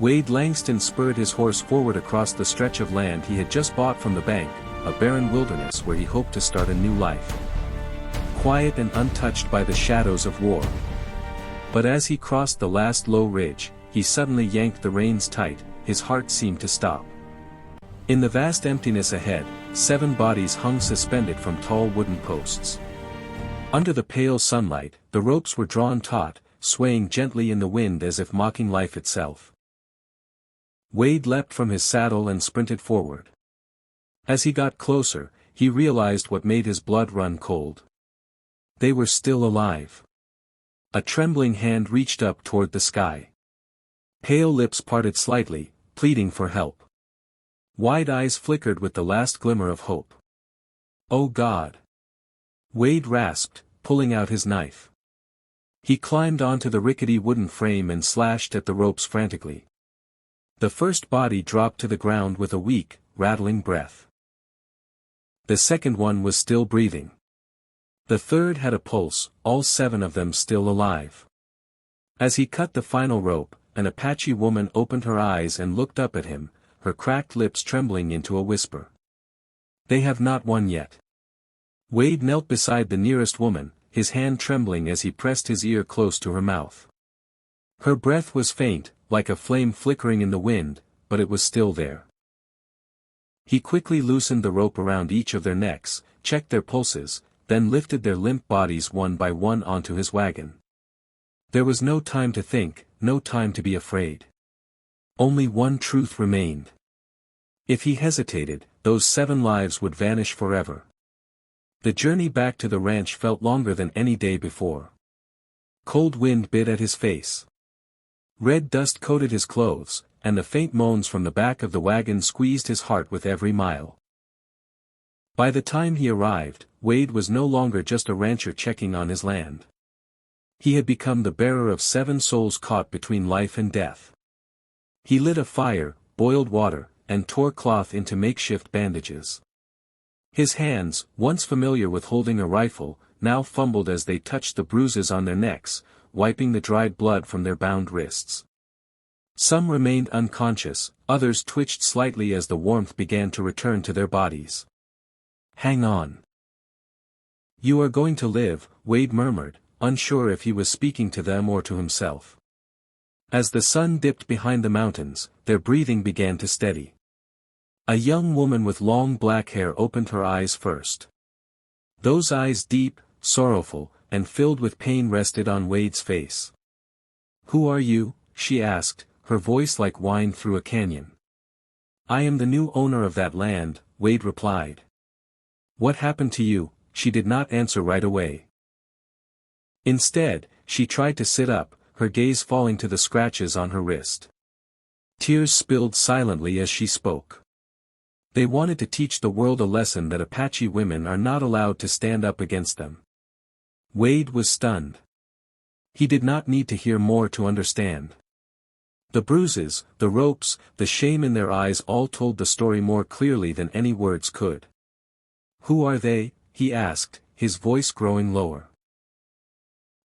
Wade Langston spurred his horse forward across the stretch of land he had just bought from the bank, a barren wilderness where he hoped to start a new life. Quiet and untouched by the shadows of war. But as he crossed the last low ridge, he suddenly yanked the reins tight, his heart seemed to stop. In the vast emptiness ahead, 7 bodies hung suspended from tall wooden posts. Under the pale sunlight, the ropes were drawn taut, swaying gently in the wind as if mocking life itself. Wade leapt from his saddle and sprinted forward. As he got closer, he realized what made his blood run cold. They were still alive. A trembling hand reached up toward the sky. Pale lips parted slightly, pleading for help. Wide eyes flickered with the last glimmer of hope. "Oh God!" Wade rasped, pulling out his knife. He climbed onto the rickety wooden frame and slashed at the ropes frantically. The first body dropped to the ground with a weak, rattling breath. The second one was still breathing. The third had a pulse, all 7 of them still alive. As he cut the final rope, an Apache woman opened her eyes and looked up at him, her cracked lips trembling into a whisper. "They have not won yet." Wade knelt beside the nearest woman, his hand trembling as he pressed his ear close to her mouth. Her breath was faint, like a flame flickering in the wind, but it was still there. He quickly loosened the rope around each of their necks, checked their pulses, then lifted their limp bodies one by one onto his wagon. There was no time to think, no time to be afraid. Only one truth remained. If he hesitated, those 7 lives would vanish forever. The journey back to the ranch felt longer than any day before. Cold wind bit at his face. Red dust coated his clothes, and the faint moans from the back of the wagon squeezed his heart with every mile. By the time he arrived, Wade was no longer just a rancher checking on his land. He had become the bearer of 7 souls caught between life and death. He lit a fire, boiled water, and tore cloth into makeshift bandages. His hands, once familiar with holding a rifle, now fumbled as they touched the bruises on their necks, wiping the dried blood from their bound wrists. Some remained unconscious, others twitched slightly as the warmth began to return to their bodies. "Hang on. You are going to live," Wade murmured, unsure if he was speaking to them or to himself. As the sun dipped behind the mountains, their breathing began to steady. A young woman with long black hair opened her eyes first. Those eyes, deep, sorrowful, and filled with pain, rested on Wade's face. "Who are you?" she asked, her voice like wine through a canyon. "I am the new owner of that land," Wade replied. "What happened to you?" She did not answer right away. Instead, she tried to sit up, her gaze falling to the scratches on her wrist. Tears spilled silently as she spoke. They wanted to teach the world a lesson that Apache women are not allowed to stand up against them. Wade was stunned. He did not need to hear more to understand. The bruises, the ropes, the shame in their eyes all told the story more clearly than any words could. "Who are they?" he asked, his voice growing lower.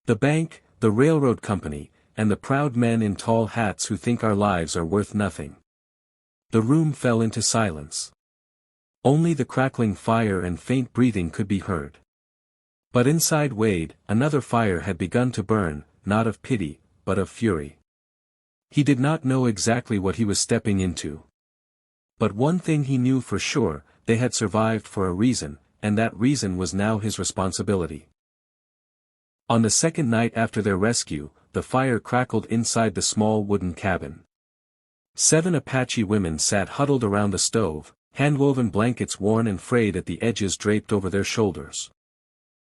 "The bank, the railroad company, and the proud men in tall hats who think our lives are worth nothing." The room fell into silence. Only the crackling fire and faint breathing could be heard. But inside Wade, another fire had begun to burn, not of pity, but of fury. He did not know exactly what he was stepping into. But one thing he knew for sure, they had survived for a reason, and that reason was now his responsibility. On the second night after their rescue, the fire crackled inside the small wooden cabin. 7 Apache women sat huddled around the stove, hand-woven blankets worn and frayed at the edges draped over their shoulders.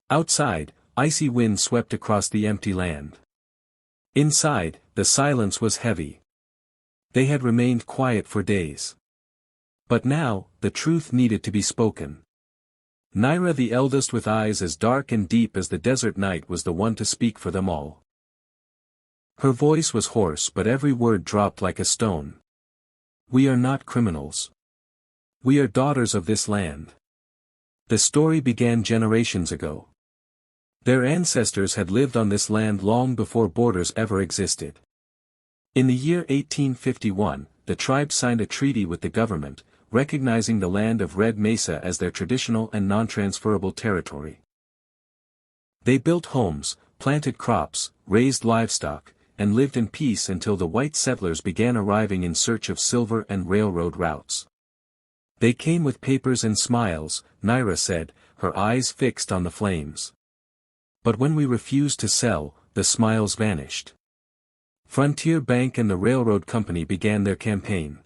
Outside, icy wind swept across the empty land. Inside, the silence was heavy. They had remained quiet for days. But now, the truth needed to be spoken. Naira, the eldest with eyes as dark and deep as the desert night, was the one to speak for them all. Her voice was hoarse, but every word dropped like a stone. "We are not criminals. We are daughters of this land. The story began generations ago. Their ancestors had lived on this land long before borders ever existed. In the year 1851, the tribe signed a treaty with the government, recognizing the land of Red Mesa as their traditional and non-transferable territory. They built homes, planted crops, raised livestock, and lived in peace until the white settlers began arriving in search of silver and railroad routes. They came with papers and smiles, Naira said, her eyes fixed on the flames. But when we refused to sell, the smiles vanished. Frontier Bank and the railroad company began their campaign.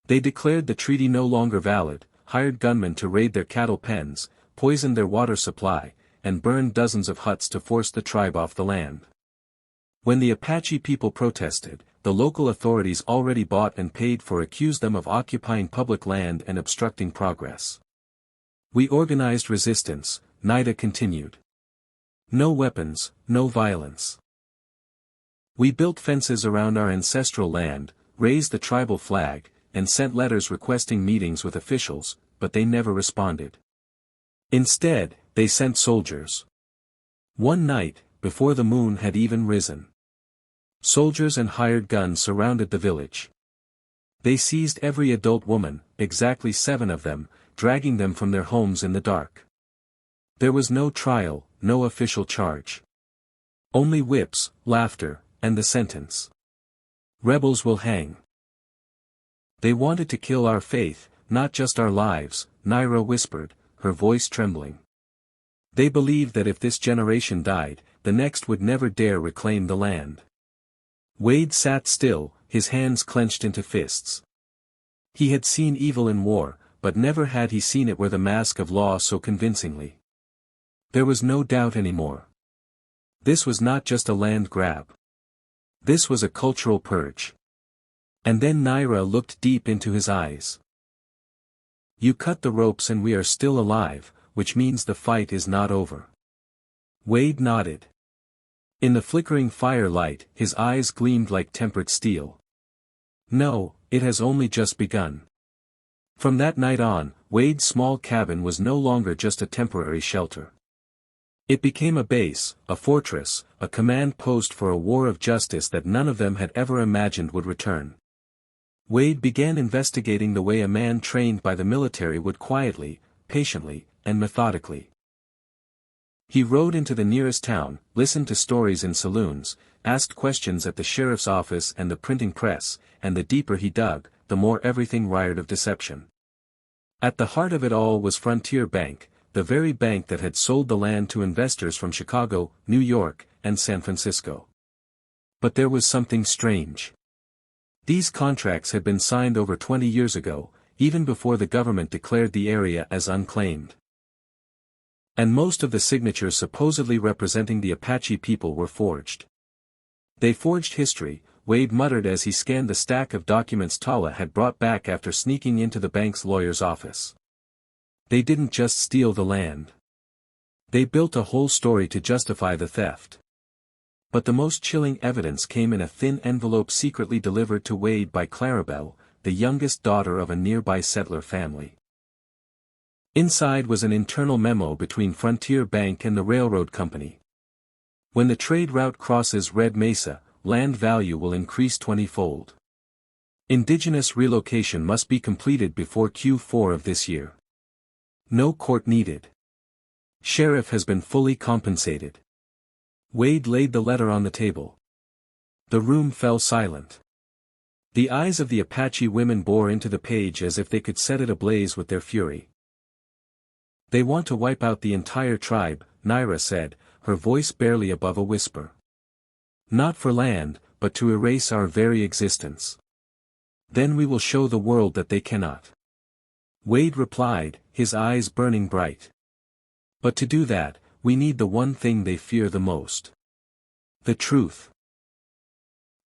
They declared the treaty no longer valid, hired gunmen to raid their cattle pens, poisoned their water supply, and burned dozens of huts to force the tribe off the land. When the Apache people protested, the local authorities already bought and paid for accused them of occupying public land and obstructing progress. We organized resistance, Naida continued. No weapons, no violence. We built fences around our ancestral land, raised the tribal flag, and sent letters requesting meetings with officials, but they never responded. Instead, they sent soldiers. One night, before the moon had even risen, soldiers and hired guns surrounded the village. They seized every adult woman, exactly 7 of them, dragging them from their homes in the dark. There was no trial, no official charge. Only whips, laughter, and the sentence. Rebels will hang. They wanted to kill our faith, not just our lives, Naira whispered, her voice trembling. They believed that if this generation died, the next would never dare reclaim the land. Wade sat still, his hands clenched into fists. He had seen evil in war, but never had he seen it wear the mask of law so convincingly. There was no doubt anymore. This was not just a land grab. This was a cultural purge. And then Naira looked deep into his eyes. You cut the ropes and we are still alive, which means the fight is not over. Wade nodded. In the flickering firelight, his eyes gleamed like tempered steel. No, it has only just begun. From that night on, Wade's small cabin was no longer just a temporary shelter. It became a base, a fortress, a command post for a war of justice that none of them had ever imagined would return. Wade began investigating the way a man trained by the military would quietly, patiently, and methodically. He rode into the nearest town, listened to stories in saloons, asked questions at the sheriff's office and the printing press, and the deeper he dug, the more everything reeked of deception. At the heart of it all was Frontier Bank, the very bank that had sold the land to investors from Chicago, New York, and San Francisco. But there was something strange. These contracts had been signed over 20 years ago, even before the government declared the area as unclaimed. And most of the signatures supposedly representing the Apache people were forged. They forged history, Wade muttered as he scanned the stack of documents Tala had brought back after sneaking into the bank's lawyer's office. They didn't just steal the land. They built a whole story to justify the theft. But the most chilling evidence came in a thin envelope secretly delivered to Wade by Clarabelle, the youngest daughter of a nearby settler family. Inside was an internal memo between Frontier Bank and the railroad company. When the trade route crosses Red Mesa, land value will increase 20-fold. Indigenous relocation must be completed before Q4 of this year. No court needed. Sheriff has been fully compensated. Wade laid the letter on the table. The room fell silent. The eyes of the Apache women bore into the page as if they could set it ablaze with their fury. They want to wipe out the entire tribe, Naira said, her voice barely above a whisper. Not for land, but to erase our very existence. Then we will show the world that they cannot. Wade replied, his eyes burning bright. But to do that, we need the one thing they fear the most. The truth.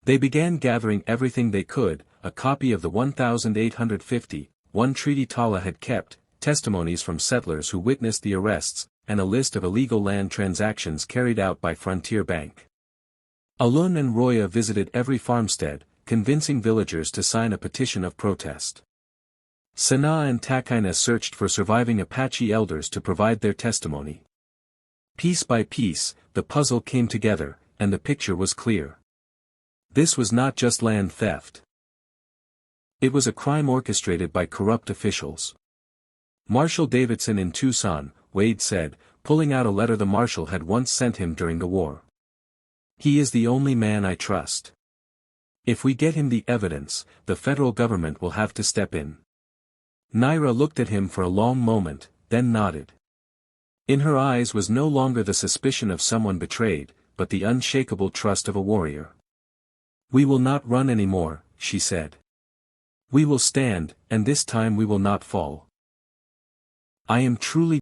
They began gathering everything they could, a copy of the 1,851 treaty Tala had kept, testimonies from settlers who witnessed the arrests, and a list of illegal land transactions carried out by Frontier Bank. Alun and Roya visited every farmstead, convincing villagers to sign a petition of protest. Sanaa and Takaina searched for surviving Apache elders to provide their testimony. Piece by piece, the puzzle came together, and the picture was clear. This was not just land theft. It was a crime orchestrated by corrupt officials. Marshal Davidson in Tucson, Wade said, pulling out a letter the marshal had once sent him during the war. He is the only man I trust. If we get him the evidence, the federal government will have to step in. Naira looked at him for a long moment, then nodded. In her eyes was no longer the suspicion of someone betrayed, but the unshakable trust of a warrior. We will not run anymore, she said. We will stand, and this time we will not fall. I am truly